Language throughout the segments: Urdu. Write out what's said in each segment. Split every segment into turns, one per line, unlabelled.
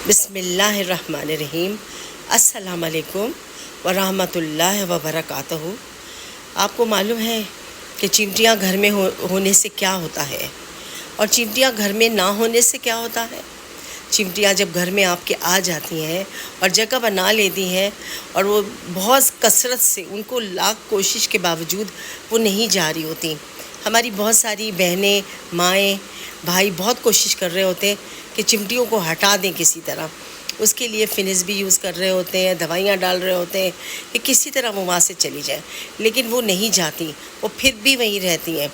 بسم اللہ الرحمن الرحیم۔ السلام علیکم ورحمۃ اللہ وبرکاتہ۔ آپ کو معلوم ہے کہ چمٹیاں گھر میں ہونے سے کیا ہوتا ہے اور چمٹیاں گھر میں نہ ہونے سے کیا ہوتا ہے؟ چمٹیاں جب گھر میں آپ کے آ جاتی ہیں اور جگہ بنا لیتی ہیں اور وہ بہت کثرت سے، ان کو لاکھ کوشش کے باوجود وہ نہیں جا رہی ہوتی۔ ہماری بہت ساری بہنیں، مائیں، بھائی بہت کوشش کر رہے ہوتے ہیں کہ چمٹیوں کو ہٹا دیں کسی طرح۔ اس کے لیے فنس بھی یوز کر رہے ہوتے ہیں، دوائیاں ڈال رہے ہوتے ہیں کہ کسی طرح وہ وہاں سے چلی جائے، لیکن وہ نہیں جاتی، وہ پھر بھی وہیں رہتی ہیں۔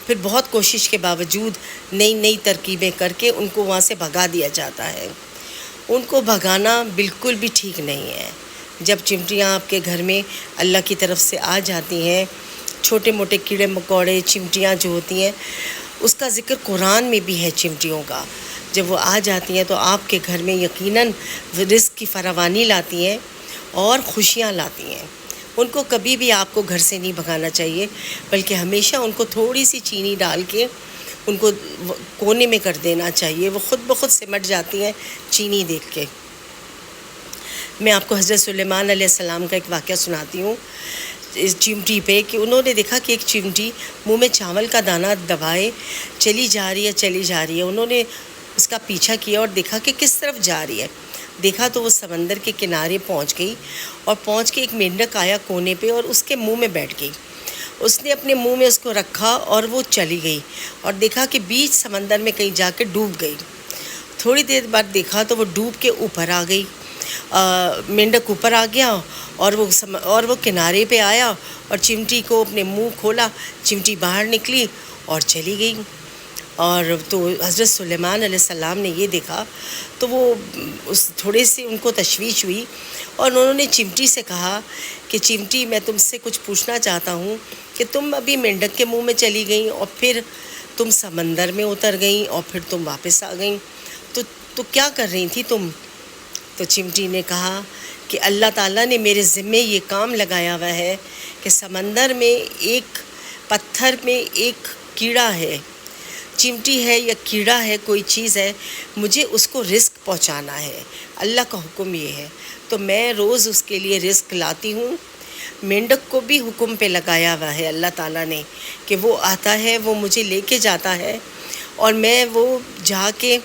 پھر بہت کوشش کے باوجود نئی ترکیبیں کر کے ان کو وہاں سے بھگا دیا جاتا ہے۔ ان کو بھگانا بالکل بھی ٹھیک نہیں ہے۔ جب چمٹیاں آپ کے گھر میں اللہ کی طرف سے آ جاتی ہیں، چھوٹے موٹے کیڑے مکوڑے، چمٹیاں جو ہوتی ہیں، اس کا ذکر قرآن میں بھی ہے چمٹیوں کا۔ جب وہ آ جاتی ہیں تو آپ کے گھر میں یقیناً رزق کی فراوانی لاتی ہیں اور خوشیاں لاتی ہیں۔ ان کو کبھی بھی آپ کو گھر سے نہیں بھگانا چاہیے، بلکہ ہمیشہ ان کو تھوڑی سی چینی ڈال کے ان کو کونے میں کر دینا چاہیے۔ وہ خود بخود سمٹ جاتی ہیں چینی دیکھ کے۔ میں آپ کو حضرت سلیمان علیہ السلام کا ایک واقعہ سناتی ہوں اس چمٹی پہ، کہ انہوں نے دیکھا کہ ایک چمٹی منہ میں چاول کا دانہ دبائے چلی جا رہی ہے۔ انہوں نے اس کا پیچھا کیا اور دیکھا کہ کس طرف جا رہی ہے۔ دیکھا تو وہ سمندر کے کنارے پہنچ گئی، اور پہنچ کے ایک مینڈک آیا کونے پہ اور اس کے منہ میں بیٹھ گئی۔ اس نے اپنے منہ میں اس کو رکھا اور وہ چلی گئی، اور دیکھا کہ بیچ سمندر میں کہیں جا کے ڈوب گئی۔ تھوڑی دیر بعد دیکھا تو وہ ڈوب کے اوپر آ گئی، مینڈک اوپر آ گیا اور وہ کنارے پہ آیا اور چمٹی کو اپنے منہ کھولا، چمٹی باہر نکلی اور چلی گئی۔ اور تو حضرت سلیمان علیہ السلام نے یہ دیکھا تو وہ تھوڑے سے ان کو تشویش ہوئی، اور انہوں نے چمٹی سے کہا کہ چمٹی، میں تم سے کچھ پوچھنا چاہتا ہوں کہ تم ابھی مینڈک کے منہ میں چلی گئیں اور پھر تم سمندر میں اتر گئیں اور پھر تم واپس آ گئیں، تو کیا کر رہی تھی تم؟ تو چمٹی نے کہا کہ اللہ تعالیٰ نے میرے ذمے یہ کام لگایا ہوا ہے کہ سمندر میں ایک پتھر میں ایک کیڑا ہے، چمٹی ہے یا کیڑا ہے، کوئی چیز ہے، مجھے اس کو رزق پہنچانا ہے۔ اللہ کا حکم یہ ہے، تو میں روز اس کے لیے رزق لاتی ہوں۔ مینڈک کو بھی حکم پہ لگایا ہوا ہے اللہ تعالیٰ نے کہ وہ آتا ہے، وہ مجھے لے کے جاتا ہے، اور میں وہ جا کے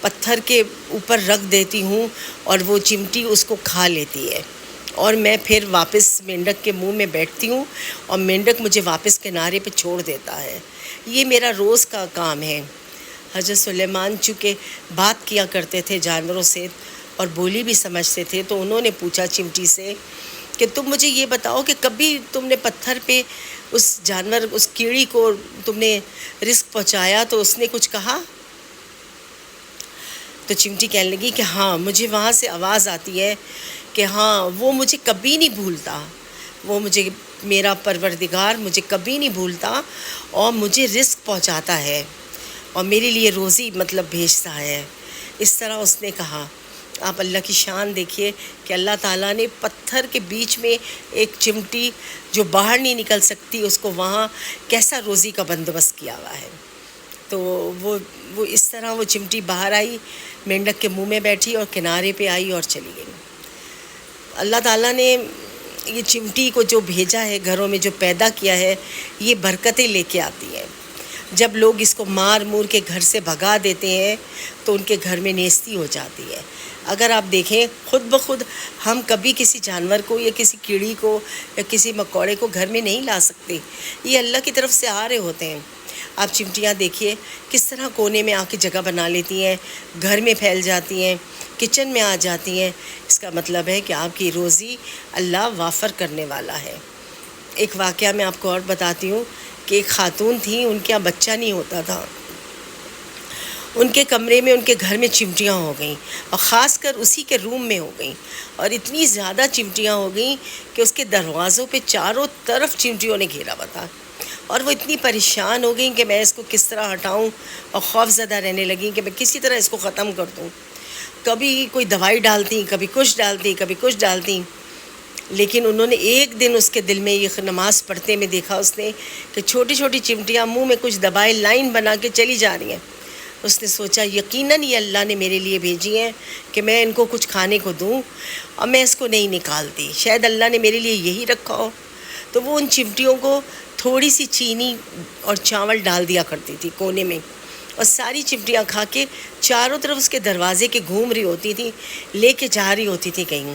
پتھر کے اوپر رکھ دیتی ہوں اور وہ چمٹی اس کو کھا لیتی ہے، اور میں پھر واپس مینڈک کے منہ میں بیٹھتی ہوں اور مینڈک مجھے واپس کنارے پہ چھوڑ دیتا ہے۔ یہ میرا روز کا کام ہے۔ حضرت سلیمان چونکہ بات کیا کرتے تھے جانوروں سے اور بولی بھی سمجھتے تھے، تو انہوں نے پوچھا چمٹی سے کہ تم مجھے یہ بتاؤ کہ کبھی تم نے پتھر پہ اس جانور، اس کیڑی کو تم نے رزق پہنچایا تو اس نے کچھ کہا؟ تو چمٹی کہنے لگی کہ ہاں، مجھے وہاں سے آواز آتی ہے کہ ہاں، وہ مجھے کبھی نہیں بھولتا، وہ مجھے، میرا پروردگار مجھے کبھی نہیں بھولتا اور مجھے رزق پہنچاتا ہے اور میرے لیے روزی بھیجتا ہے۔ اس طرح اس نے کہا۔ آپ اللہ کی شان دیکھیے کہ اللہ تعالیٰ نے پتھر کے بیچ میں ایک چمٹی جو باہر نہیں نکل سکتی، اس کو وہاں کیسا روزی کا بندوبست کیا ہوا ہے۔ تو وہ اس طرح وہ چمٹی باہر آئی، مینڈک کے منہ میں بیٹھی اور کنارے پہ آئی اور چلی گئی۔ اللہ تعالیٰ نے یہ چمٹی کو جو بھیجا ہے، گھروں میں جو پیدا کیا ہے، یہ برکتیں لے کے آتی ہیں۔ جب لوگ اس کو مار مور کے گھر سے بھگا دیتے ہیں تو ان کے گھر میں نیستی ہو جاتی ہے۔ اگر آپ دیکھیں، خود بخود ہم کبھی کسی جانور کو یا کسی کیڑی کو یا کسی مکوڑے کو گھر میں نہیں لا سکتے، یہ اللہ کی طرف سے آ رہے ہوتے ہیں۔ آپ چمٹیاں دیکھیے کس طرح کونے میں آ کے جگہ بنا لیتی ہیں، گھر میں پھیل جاتی ہیں، کچن میں آ جاتی ہیں۔ اس کا مطلب ہے کہ آپ کی روزی اللہ وافر کرنے والا ہے۔ ایک واقعہ میں آپ کو اور بتاتی ہوں کہ ایک خاتون تھی، ان کے یہاں بچہ نہیں ہوتا تھا۔ ان کے کمرے میں، ان کے گھر میں چمٹیاں ہو گئیں، اور خاص کر اسی کے روم میں ہو گئیں، اور اتنی زیادہ چمٹیاں ہو گئیں کہ اس کے دروازوں پہ چاروں طرف چمٹیوں نے گھیرا ہوا تھا، اور وہ اتنی پریشان ہو گئیں کہ میں اس کو کس طرح ہٹاؤں، اور خوف زدہ رہنے لگیں کہ میں کسی طرح اس کو ختم کر دوں۔ کبھی کوئی دوائی ڈالتی، کبھی کچھ ڈالتی، لیکن انہوں نے ایک دن اس کے دل میں یہ نماز پڑھتے میں دیکھا اس نے کہ چھوٹی چھوٹی چمٹیاں منہ میں کچھ دبائے لائن بنا کے چلی جا رہی ہیں۔ اس نے سوچا یقیناً یہ اللہ نے میرے لیے بھیجی ہیں کہ میں ان کو کچھ کھانے کو دوں، اور میں اس کو نہیں نکالتی، شاید اللہ نے میرے لیے یہی رکھا ہو۔ تو وہ ان چمٹیوں کو تھوڑی سی چینی اور چاول ڈال دیا کرتی تھی کونے میں، اور ساری چمٹیاں کھا کے چاروں طرف اس کے دروازے کے گھوم رہی ہوتی تھیں، لے کے جا رہی ہوتی تھی کہیں۔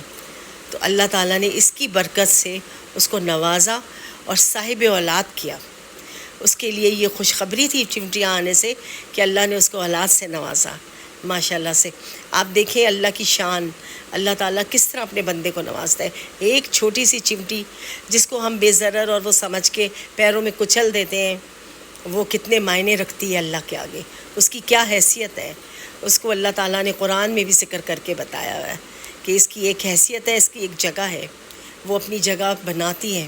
تو اللہ تعالیٰ نے اس کی برکت سے اس کو نوازا اور صاحب اولاد کیا۔ اس کے لیے یہ خوشخبری تھی چمٹیاں آنے سے کہ اللہ نے اس کو اولاد سے نوازا۔ ماشاء اللہ سے آپ دیکھیں اللہ کی شان، اللہ تعالیٰ کس طرح اپنے بندے کو نوازتا ہے۔ ایک چھوٹی سی چمٹی جس کو ہم بے ضرر اور وہ سمجھ کے پیروں میں کچل دیتے ہیں، وہ کتنے معنی رکھتی ہے اللہ کے آگے، اس کی کیا حیثیت ہے، اس کو اللہ تعالیٰ نے قرآن میں بھی ذکر کر کے بتایا ہوا ہے کہ اس کی ایک حیثیت ہے، اس کی ایک جگہ ہے، وہ اپنی جگہ بناتی ہیں۔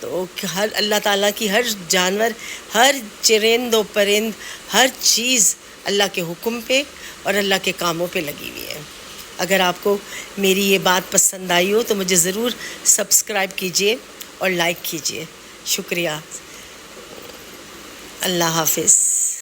تو ہر اللہ تعالیٰ کی ہر جانور، ہر چرند و پرند، ہر چیز اللہ کے حکم پہ اور اللہ کے کاموں پہ لگی ہوئی ہے۔ اگر آپ کو میری یہ بات پسند آئی ہو تو مجھے ضرور سبسکرائب کیجئے اور لائک کیجئے۔ شکریہ۔ اللہ حافظ۔